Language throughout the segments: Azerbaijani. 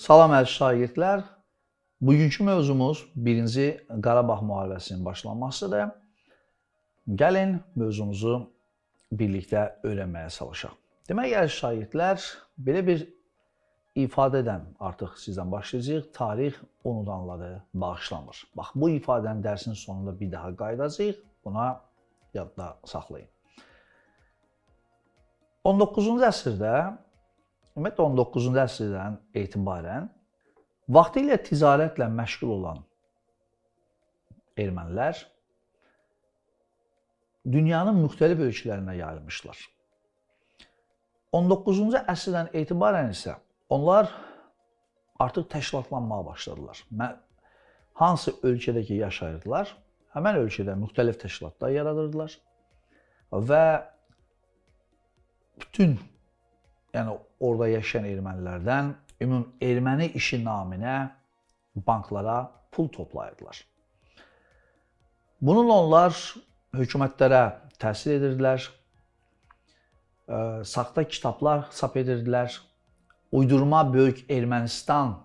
Salam əziz şagirdlər. Bugünkü mövzumuz 1-ci Qarabağ müharibəsinin başlanmasıdır. Gəlin mövzumuzu birlikdə öyrənməyə çalışaq. Demək, əziz şagirdlər, belə bir ifadədən artıq sizdən başlayacağıq. Tarix unudanları bağışlamır. Bax, bu ifadəni dərsin sonunda bir daha qayıdacağıq. Buna yadda saxlayın. 19-cu əsrdə, ümumiyyətlə 19-cu əsrdən etibarən vaxtilə ticarətlə məşğul olan ermənilər dünyanın müxtəlif ölkələrinə yayılmışlar. 19-cu əsrdən etibarən isə onlar artıq təşkilatlanmağa başladılar. Hansı ölkədə ki yaşayırdılar, həmən ölkədə müxtəlif təşkilatlar yaradırdılar və bütün orada yaşayan ermənilərdən erməni işi naminə banklara pul toplayırdılar. Bununla onlar hökumətlərə təsir edirdilər, saxta kitablar çap edirdilər, uydurma böyük Ermənistan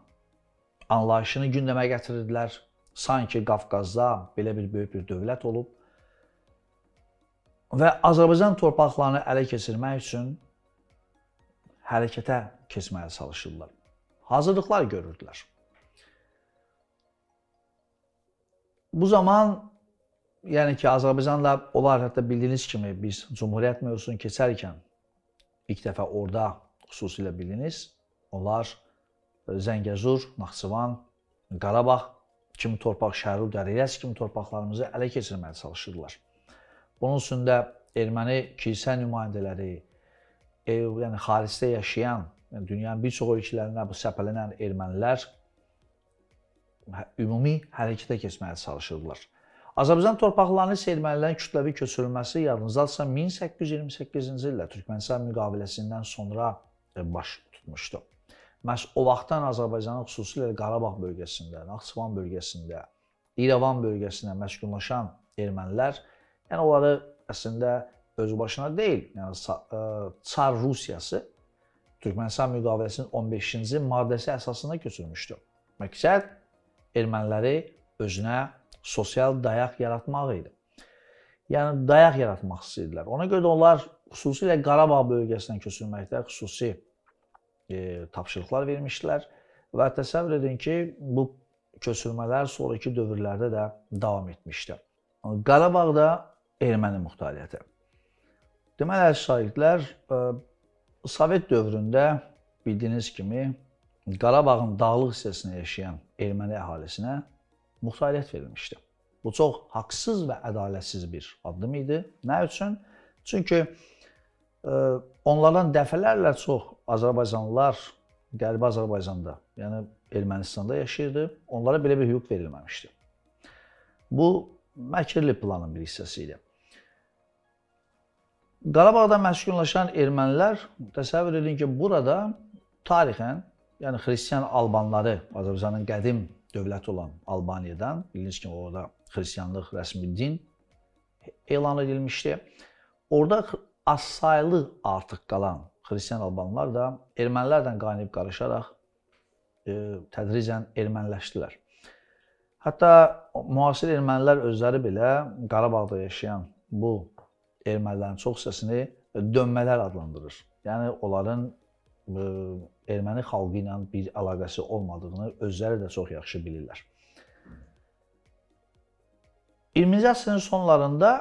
anlayışını gündəmə gətirirdilər. Sanki Qafqazda belə bir böyük bir dövlət olub və Azərbaycan torpaqlarını ələ keçirmək üçün hərəkətə keçməyə çalışırlar. Hazırlıqlar görürdülər. Bu zaman, yəni ki, Azərbaycanla onlar hətta bildiyiniz kimi biz Cumhuriyyət mövzusunu keçərkən ilk dəfə orada xüsusilə bildiniz, onlar Zəngəzur, Naxçıvan, Qarabağ kimi torpaq, Şərur, Dəriyəz kimi torpaqlarımızı ələ keçirməyə çalışırlar. Bunun üstündə erməni kilsə nümayəndələri, yəni xaricdə yaşayan, dünyanın bir çox ölkələrində bu səpələnən ermənilər ümumi hərəkətə keçməyə çalışırdılar. Azərbaycan torpaqlarının isə ermənilərin kütləvi köçürülməsi yadınızdadırsa 1828-ci ildə Türkmənistan müqaviləsindən sonra baş tutmuşdu. Məhz o vaxtdan Azərbaycanın xüsusilə Qarabağ bölgəsində, Naxçıvan bölgəsində, İrəvan bölgəsində məskunlaşan ermənilər, yəni onları əslində özü başına deyil, yəni Çar Rusiyası Türkmənistan müqaviləsinin 15-ci maddəsi əsasında köçürmüşdü. Məqsəd erməniləri özünə sosial dayaq yaratmaq idi. Yəni dayaq yaratmaq istəyirdilər. Ona görə də onlar xüsusilə Qarabağ bölgəsindən köçürməkdə xüsusi tapşırıqlar vermişdilər və təsəvvür edin ki, bu köçürmələr sonraki dövrlərdə də davam etmişdi. Qarabağda erməni muxtariyyəti. Deməli, əziz şagirdlər, Sovet dövründə bildiyiniz kimi Qarabağın dağlıq hissəsində yaşayan erməni əhalisinə muxtariyyət verilmişdi. Bu çox haqsız və ədalətsiz bir addım idi. Nə üçün? Çünki onlardan dəfələrlə çox Azərbaycanlılar Qərbi Azərbaycanda, yəni Ermənistanda yaşayırdı. Onlara belə bir hüquq verilməmişdi. Bu, məkirli planın bir hissəsi idi. Qarabağda məskunlaşan ermənilər, təsəvvür edin ki, burada tarixən, yəni xristiyan albanları, Azərbaycanın qədim dövləti olan Albaniyadan, bildiyiniz kimi orada xristiyanlıq rəsmi din elan edilmişdi. Orada az saylı artıq qalan xristiyan albanlar da ermənilərlə qaynayıb qarışaraq tədricən erməniləşdilər. Hətta müasir ermənilər özləri belə Qarabağda yaşayan bu ermənilərin çox hissəsini dönmələr adlandırır. Yəni onların erməni xalqı ilə bir əlaqəsi olmadığını özləri də çox yaxşı bilirlər. 20-ci əsrin sonlarında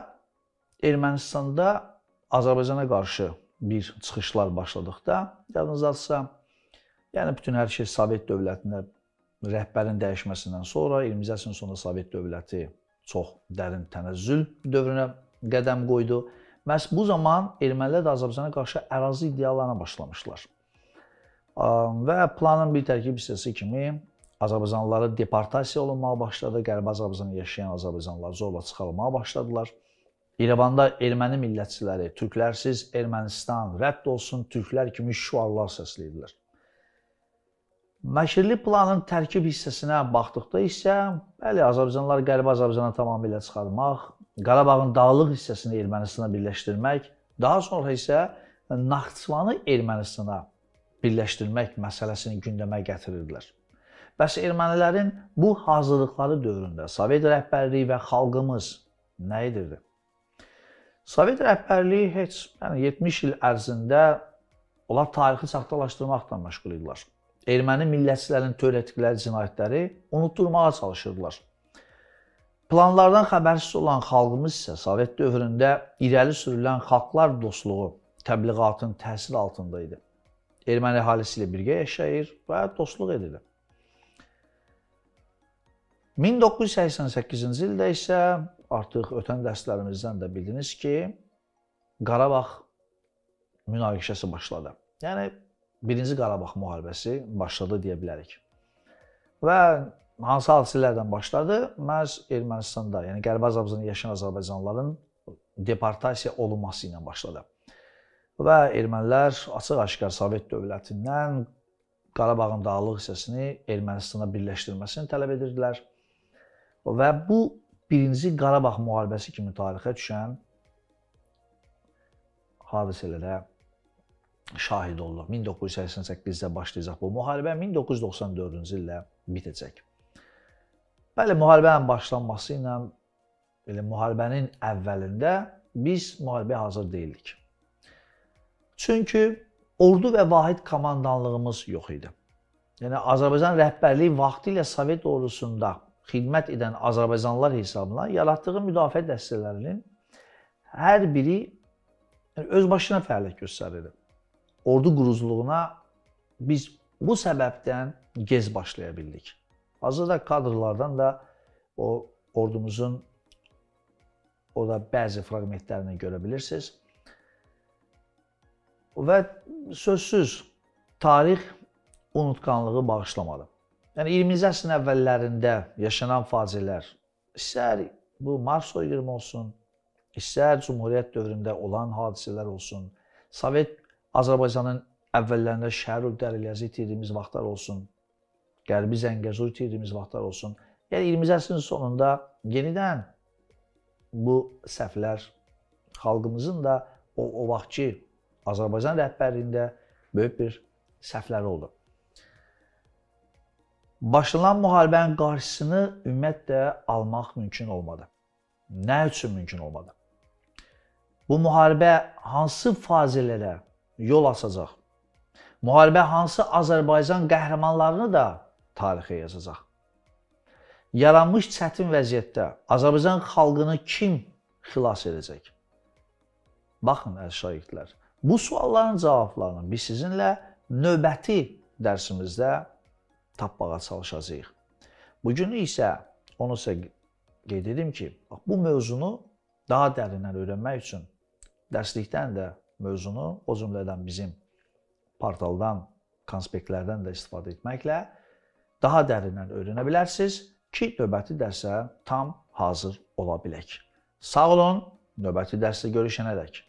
Ermənistanda Azərbaycana qarşı bir çıxışlar başladıqda, yadınızdadırsa, yəni bütün hər şey Sovet dövlətində rəhbərin dəyişməsindən sonra 20-ci əsrin sonunda Sovet dövləti çox dərin tənəzzül dövrünə qədəm qoydu. Məhz bu zaman ermənilər də Azərbaycana qarşı ərazi iddialarına başlamışlar. Və planın bir tərkib hissəsi kimi Azərbaycanlıları deportasiya olunmağa başladı. Qərbi Azərbaycanda yaşayan Azərbaycanlılar zorla çıxarılmağa başladılar. İrəvanda erməni millətçiləri, türklərsiz Ermənistan, rədd olsun türklər kimi şüarlar səsləyirdilər. Məkirli planın tərkib hissəsinə baxdıqda isə, bəli, Azərbaycanlılar Qərbi Azərbaycana tamamilə çıxarmaq, Qarabağın dağlıq hissəsini Ermənistana birləşdirmək, daha sonra isə Naxçıvanı Ermənistana birləşdirmək məsələsini gündəmə gətirirdilər. Bəs ermənilərin bu hazırlıqları dövründə Sovet rəhbərliyi və xalqımız nə edirdi? Sovet rəhbərliyi 70 il ərzində onlar tarixi saxtalaşdırmaqla məşğul idilər. Erməni millətçilərin törətdikləri cinayətləri unutturmağa çalışırdılar. Planlardan xəbərsiz olan xalqımız isə Sovet dövründə irəli sürülən xalqlar dostluğu təbliğatın təsiri altında idi. Erməni əhalisi ilə birgə yaşayır və dostluq edirdi. 1988-ci ildə isə artıq ötən dərslərimizdən də bildiniz ki, Qarabağ münaqişəsi başladı. Yəni, birinci Qarabağ müharibəsi başladı deyə bilərik. Və hansı hadisələrdən başladı? Məhz Ermənistanda, yəni Qərbi Azərbaycanda yaşayan azərbaycanlıların deportasiya olunması ilə başladı. Və ermənilər açıq-aşkar Sovet dövlətindən Qarabağın dağlıq hissəsini Ermənistana birləşdirməsini tələb edirdilər. Və bu birinci Qarabağ müharibəsi kimi tarixə düşən hadisələrə şahid olduq. 1988-də başlayacaq bu müharibə, 1994-cü ildə bitəcək. Bəli, müharibənin başlanması ilə müharibənin əvvəlində biz müharibəyə hazır deyildik. Çünki ordu və vahid komandanlığımız yox idi. Yəni, Azərbaycan rəhbərliyi vaxtilə Sovet ordusunda xidmət edən Azərbaycanlılar hesabına yaratdığı müdafiə dəstələrinin hər biri öz başına fəaliyyət göstərirdi. Ordu quruculuğuna biz bu səbəbdən gec başlaya bildik. Hazırda kadrlardan da o ordumuzun orada bəzi fraqmentlərini görə bilirsiniz. Və sözsüz tarix unutqanlığı bağışlamadı. Yəni 20-ci əsrin əvvəllərində yaşanan faciələr, istər bu Mars soyqırımı olsun, istər Cumhuriyyət dövründə olan hadisələr olsun, Sovet Azərbaycanın əvvəllərində Şərur Dəryazı itirdiyimiz vaxtlar olsun, Qərbi Zəngəzur itirdiyimiz vaxtlar olsun. Yəni 20-ci əsrin sonunda yenidən bu səhvlər xalqımızın da o vaxtki Azərbaycan rəhbərliyində böyük bir səhvləri oldu. Başlanan müharibənin qarşısını ümumiyyətlə almaq mümkün olmadı. Nə üçün mümkün olmadı? Bu müharibə hansı faciələrə yol açacaq? Müharibə hansı Azərbaycan qəhrəmanlarını da tarixə yazacaq? Yaranmış çətin vəziyyətdə Azərbaycan xalqını kim xilas edəcək? Baxın, əziz şagirdlər, bu sualların cavablarını biz sizinlə növbəti dərsimizdə tapmağa çalışacağıq. Bugün isə onu sizə qeyd edim ki, bu mövzunu daha dərindən öyrənmək üçün dərslikdən də mövzunu, o cümlədən bizim portaldan, konspektlərdən də istifadə etməklə daha dərindən öyrənə bilərsiniz ki, növbəti dərsə tam hazır ola bilək. Sağ olun, növbəti dərsdə görüşənədək.